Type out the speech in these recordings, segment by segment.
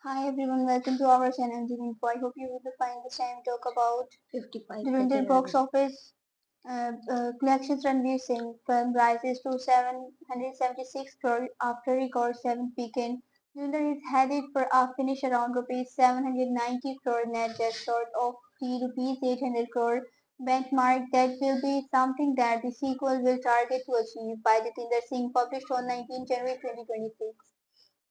Hi everyone, welcome to our channel Giving Info. I hope you will find the time to talk about 55 the Indian seconds box ago. office collections. Ranveer Singh film rises to 776 crore after record 7th weekend. Dhurandhar is headed for a finish around rupees 790 crore net, just short of the rupees 800 crore benchmark. That will be something that the sequel will target to achieve by Jatinder Singh, published on 19 January 2026.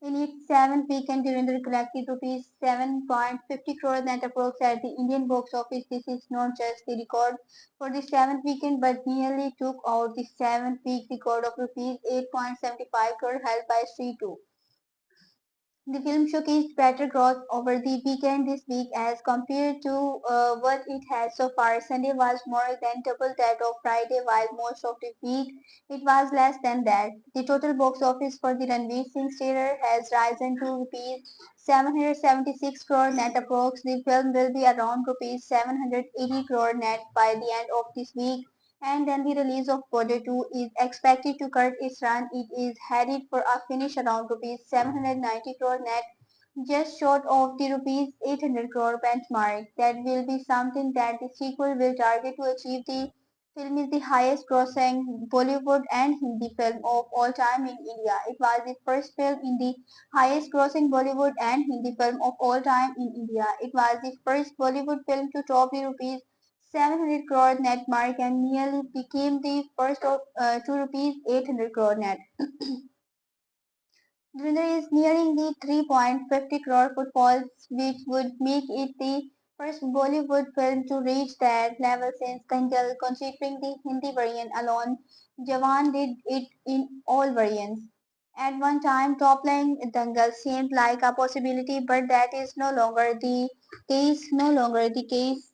In its seventh weekend, Dhurandhar collected rupees 7.50 crore net approx at the Indian box office. This is not just the record for the seventh weekend, but nearly took out the seventh week record of rupees 8.75 crore held by Street 2. The film showcased better growth over the weekend this week as compared to what it has so far. Sunday was more than double that of Friday, while most of the week it was less than that. The total box office for the Ranveer Singh Theatre has risen to rupees 776 crore net approx. The film will be around rupees 780 crore net by the end of this week, and then the release of Border 2 is expected to cut its run. It is headed for a finish around rupees 790 crore net, just short of the rupees 800 crore benchmark. That will be something that the sequel will target to achieve. The film is the highest grossing Bollywood and Hindi film of all time in India. It was the first film in the highest grossing Bollywood and Hindi film of all time in India. It was the first Bollywood film to top the rupees 700 crore net mark and nearly became the first of to rupees 800 crore net. Dhurandhar is nearing the 3.50 crore footfalls, which would make it the first Bollywood film to reach that level since Kanjal. Considering the Hindi variant alone, Jawan did it in all variants. At one time, top-line Dangal seemed like a possibility, but that is no longer the case. No longer the case.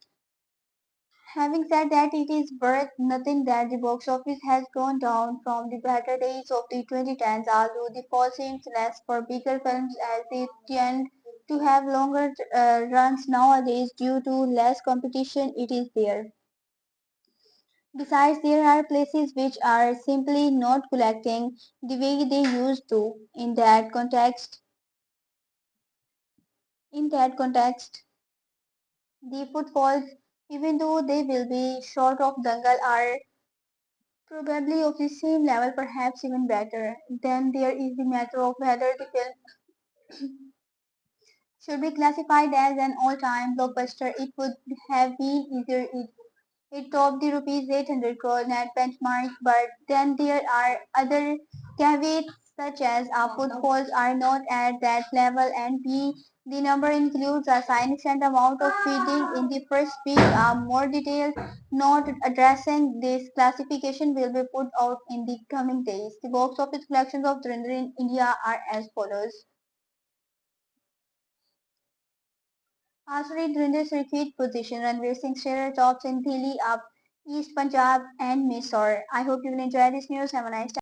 Having said that, it is worth noting that the box office has gone down from the better days of the 2010s, although the fall seems less for bigger films as they tend to have longer runs nowadays due to less competition. It is there. Besides, there are places which are simply not collecting the way they used to. In that context, the footfalls, even though they will be short of Dangal, are probably of the same level, perhaps even better. Then there is the matter of whether the film should be classified as an all-time blockbuster. It would have been easier if it topped the rupees 800 crore net benchmark, but then there are other caveats such as our footfalls are not at that level and B, the number includes a significant amount of feeding in the first week. A more detailed note addressing this classification will be put out in the coming days. The box office collections of Dhurandhar in India are as follows. Asuri Dhurandhar's repeat position, Ranveer Singh Shearer tops in Delhi up East Punjab and Mysore. I hope you will enjoy this news. Have a nice time.